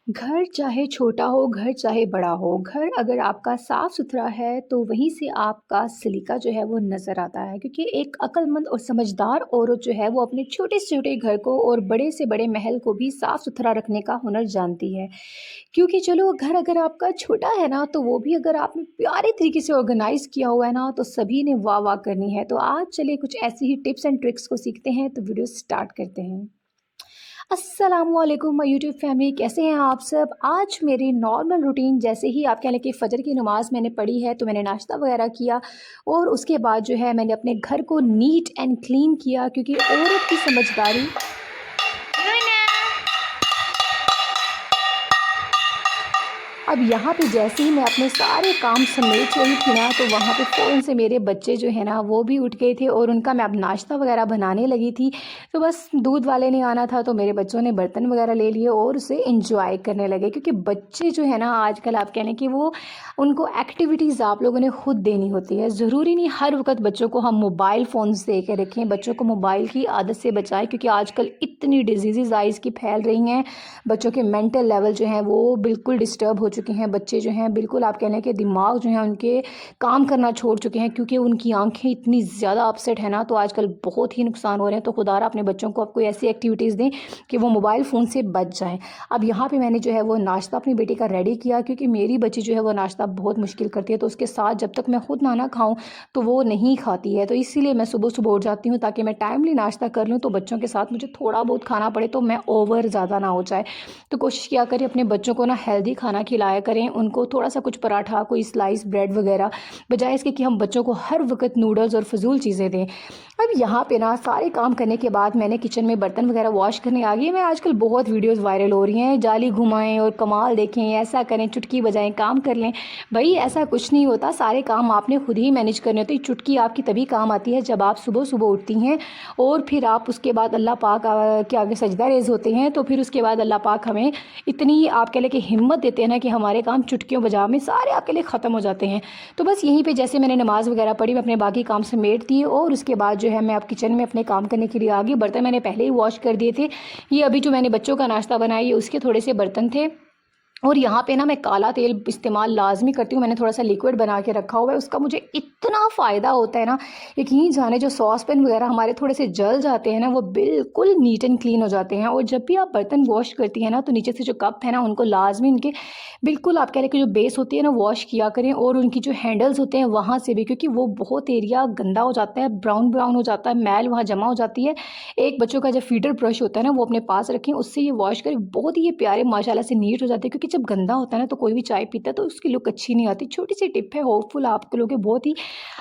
घर चाहे छोटा हो, घर चाहे बड़ा हो, घर अगर आपका साफ-सुथरा है, तो वहीं से आपका सलीका जो है वो नज़र आता है। क्योंकि एक अक्लमंद और समझदार औरत जो है वो अपने छोटे से छोटे घर को और बड़े से बड़े महल को भी साफ-सुथरा रखने का हुनर जानती है। क्योंकि चलो घर अगर आपका छोटा है ना, तो वो भी अगर आपने प्यारे तरीके से ऑर्गेनाइज़ किया हुआ है ना, तो सभी ने वाह-वाह करनी है। तो आज चलिए कुछ ऐसी ही टिप्स एंड ट्रिक्स को सीखते हैं, तो वीडियो स्टार्ट करते हैं। अस्सलामुअलैकुम माय यूट्यूब फैमिली, कैसे हैं आप सब। आज मेरी नॉर्मल रूटीन जैसे ही आप कह लें कि फ़जर की नमाज़ मैंने पढ़ी है, तो मैंने नाश्ता वगैरह किया और उसके बाद जो है मैंने अपने घर को नीट एंड क्लीन किया, क्योंकि औरत की समझदारी। अब यहाँ पे जैसे ही मैं अपने सारे काम समेट रही थी ना, तो वहाँ पे फ़ौरन से मेरे बच्चे जो है ना वो भी उठ गए थे और उनका मैं अब नाश्ता वगैरह बनाने लगी थी। तो बस दूध वाले ने आना था, तो मेरे बच्चों ने बर्तन वगैरह ले लिए और उसे एंजॉय करने लगे। क्योंकि बच्चे जो है ना आजकल आप कह लें कि वो उनको एक्टिविटीज़ आप लोगों ने खुद देनी होती है। ज़रूरी नहीं हर वक्त बच्चों को हम मोबाइल फ़ोन्स दे के रखें। बच्चों को मोबाइल की आदत से बचाएं, क्योंकि आजकल इतनी डिजीज़ आइज़ की फैल रही हैं। बच्चों के मेंटल लेवल जो हैं वो बिल्कुल डिस्टर्ब हो चुके हैं। बच्चे जो हैं बिल्कुल आप कह लें कि दिमाग जो है उनके काम करना छोड़ चुके हैं, क्योंकि उनकी आंखें इतनी ज़्यादा अपसेट है ना, तो आजकल बहुत ही नुकसान हो रहे हैं। तो खुदारा अपने बच्चों को आप कोई ऐसी एक्टिविटीज़ दें कि वो मोबाइल फ़ोन से बच जाएं। अब यहाँ पे मैंने जो है वो नाश्ता अपनी बेटी का रेडी किया, क्योंकि मेरी बच्ची जो है वो नाश्ता बहुत मुश्किल करती है, तो उसके साथ जब तक मैं खुद ना खाऊं तो वो नहीं खाती है। तो इसीलिए मैं सुबह सुबह उठ जाती हूँ, ताकि मैं टाइमली नाश्ता कर लूँ, तो बच्चों के साथ मुझे थोड़ा बहुत खाना पड़े तो मैं ओवर ज़्यादा ना हो जाए। तो कोशिश किया करें अपने बच्चों को ना हेल्दी खाना खिलाया करें। उनको थोड़ा-सा कुछ पराठा, कोई स्लाइस ब्रेड वगैरह, बजाय इसके कि हम बच्चों को हर वक़्त नूडल्स और फ़िज़ूल चीज़ें दें। अब यहाँ पे ना सारे काम करने के बाद मैंने किचन में बर्तन वगैरह वॉश करने आ गई। मैं आजकल बहुत वीडियोज़ वायरल हो रही हैं, जाली घुमाएँ और कमाल देखें, ऐसा करें, चुटकी बजाएँ, काम कर लें। भई ऐसा कुछ नहीं होता, सारे काम आपने खुद ही मैनेज करने होते हैं। चुटकी आपकी तभी काम आती है जब आप सुबह-सुबह उठती हैं और फिर आप उसके बाद अल्लाह पाक के आगे सजदा रेज़ होते हैं, तो फिर उसके बाद अल्लाह पाक हमें इतनी आप कह लें कि हिम्मत देते हैं ना कि हमारे काम चुटकियों बजा में सारे आपके लिए ख़त्म हो जाते हैं। तो बस यहीं पे जैसे मैंने नमाज़ वगैरह पढ़ी, मैं अपने बाकी काम समेट दिए और उसके बाद जो है मैं अब किचन में अपने काम करने के लिए आ गई। बर्तन मैंने पहले ही वॉश कर दिए थे। ये अभी जो मैंने बच्चों का नाश्ता बनाया, ये उसके थोड़े से बर्तन थे। और यहाँ पे ना मैं काला तेल इस्तेमाल लाज़मी करती हूँ। मैंने थोड़ा-सा लिक्विड बना के रखा हुआ है, उसका मुझे इतना फ़ायदा होता है ना, यकीन जाने जो सॉस पैन वगैरह हमारे थोड़े से जल जाते हैं ना, वो बिल्कुल नीट एंड क्लीन हो जाते हैं। और जब भी आप बर्तन वॉश करती हैं ना, तो नीचे से जो कप है ना, उनको लाज़मी उनके बिल्कुल आप कह लें कि जो बेस होती है ना, वॉश किया करें। और उनकी जो हैंडल्स होते हैं वहाँ से भी, क्योंकि वो बहुत एरिया गंदा हो जाता है, ब्राउन-ब्राउन हो जाता है, मैल वहाँ जमा हो जाती है। एक बच्चों का जो फीडर ब्रश होता है ना, वो अपने पास रखें, उससे ये वॉश करें। बहुत ही ये प्यारे माशाल्लाह से नीट हो जाते हैं, क्योंकि जब गंदा होता है ना, तो कोई भी चाय पीता है तो उसकी लुक अच्छी नहीं आती। छोटी-सी टिप है, होपफुल आपको लोगों को बहुत ही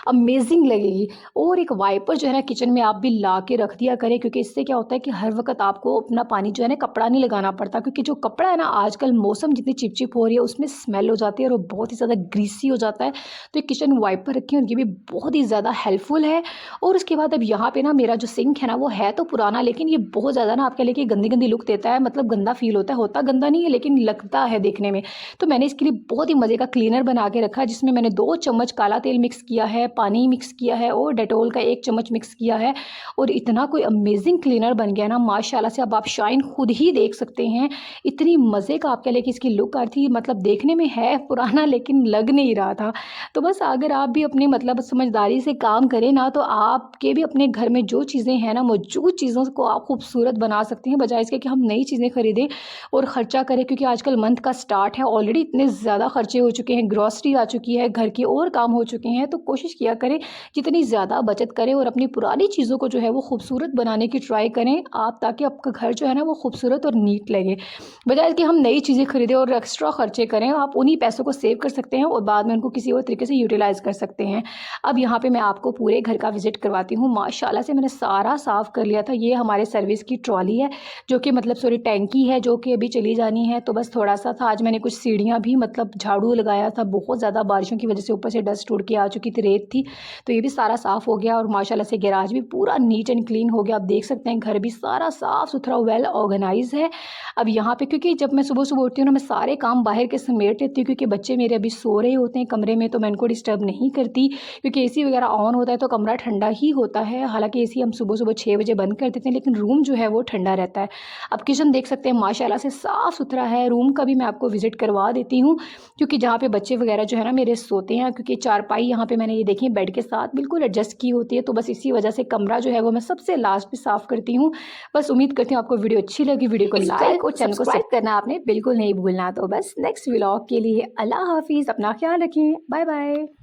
अमेज़िंग लगेगी। और एक वाइपर जो है ना किचन में आप भी ला के रख दिया करें, क्योंकि इससे क्या होता है कि हर वक़्त आपको अपना पानी जो है ना कपड़ा नहीं लगाना पड़ता, क्योंकि जो कपड़ा है ना आजकल मौसम जितनी चिपचिप हो रही है उसमें स्मेल हो जाती है और वो बहुत ही ज़्यादा ग्रीसी हो जाता है। तो एक किचन वाइपर रखें और ये भी बहुत ही ज़्यादा हेल्पफुल है। और उसके बाद अब यहाँ पे ना मेरा जो सिंक है ना वो है तो पुराना, लेकिन ये बहुत ज़्यादा ना आपके लिए कि गंदी-गंदी लुक देता है, मतलब गंदा फ़ील होता है। होता गंदा नहीं है, लेकिन लगता है देखने में। तो मैंने इसके लिए बहुत ही मज़े का क्लीनर बना के रखा है, जिसमें मैंने 2 चम्मच काला तेल मिक्स किया है, पानी मिक्स किया है और डेटॉल का 1 चम्मच मिक्स किया है। और इतना कोई अमेज़िंग क्लीनर बन गया ना माशाल्लाह से, अब आप शाइन खुद ही देख सकते हैं। इतनी मज़े का आप कह लें कि इसकी लुक आ रही थी, मतलब देखने में है पुराना लेकिन लग नहीं रहा था। तो बस अगर आप भी अपनी मतलब समझदारी से काम करें ना, तो आपके भी अपने घर में जो चीज़ें हैं ना, मौजूद चीज़ों को आप खूबसूरत बना सकते हैं, बजाय इसके कि हम नई चीज़ें खरीदें और ख़र्चा करें। क्योंकि आजकल मंथ का स्टार्ट है, ऑलरेडी इतने ज़्यादा खर्चे हो चुके हैं, ग्रॉसरी आ चुकी है, घर के और काम हो चुके हैं। तो कोशिश किया करें जितनी ज़्यादा बचत करें और अपनी पुरानी चीज़ों को जो है वो खूबसूरत बनाने की ट्राई करें आप, ताकि आपका घर जो है ना वो खूबसूरत और नीट लगे। बजाय कि हम नई चीज़ें खरीदें और एक्स्ट्रा खर्चे करें, आप उन्हीं पैसों को सेव कर सकते हैं और बाद में उनको किसी और तरीके से यूटिलाइज़ कर सकते हैं। अब यहाँ पे मैं आपको पूरे घर का विज़िट करवाती हूँ। माशाल्लाह से मैंने सारा साफ़ कर लिया था। ये हमारे सर्विस की ट्रॉली है, जो कि मतलब सॉरी टैंकी है, जो कि अभी चली जानी है। तो बस थोड़ा-सा था, आज मैंने कुछ सीढ़ियाँ भी मतलब झाड़ू लगाया था, बहुत ज़्यादा बारिशों की वज़ह से ऊपर से डस्ट उड़ के आ चुकी थी रेत थी। तो ये भी सारा साफ़ हो गया और माशाल्लाह से गैराज भी पूरा नीट एंड क्लीन हो गया। आप देख सकते हैं घर भी सारा साफ़-सुथरा वेल ऑर्गेनाइज़ है। अब यहाँ पे क्योंकि जब मैं सुबह-सुबह उठती हूँ ना, मैं सारे काम बाहर के समेट लेती हूँ क्योंकि बच्चे मेरे अभी सो रहे होते हैं कमरे में, तो मैं उनको डिस्टर्ब नहीं करती क्योंकि एसी वगैरह ऑन होता है तो कमरा ठंडा ही होता है। हालाँकि एसी हम सुबह-सुबह 6 बजे बंद कर देते हैं, लेकिन रूम जो है वो ठंडा रहता है। अब किचन देख सकते हैं माशाल्लाह से साफ़-सुथरा है। रूम का भी मैं आपको विज़िट करवा देती हूँ क्योंकि जहाँ पे बच्चे वगैरह जो है ना मेरे सोते हैं, क्योंकि चारपाई यहाँ पे मैंने ये देखी है बेड के साथ बिल्कुल एडजस्ट की होती है, तो बस इसी वजह से कमरा जो है वो मैं सबसे लास्ट में साफ़ करती हूँ। बस उम्मीद करती हूँ आपको वीडियो अच्छी लगी। वीडियो को इस लाइक और चैनल को सब्सक्राइब करना आपने बिल्कुल नहीं भूलना। तो बस नेक्स्ट व्लॉग के लिए अल्लाह हाफ़िज़। अपना ख़्याल रखें। Bye bye.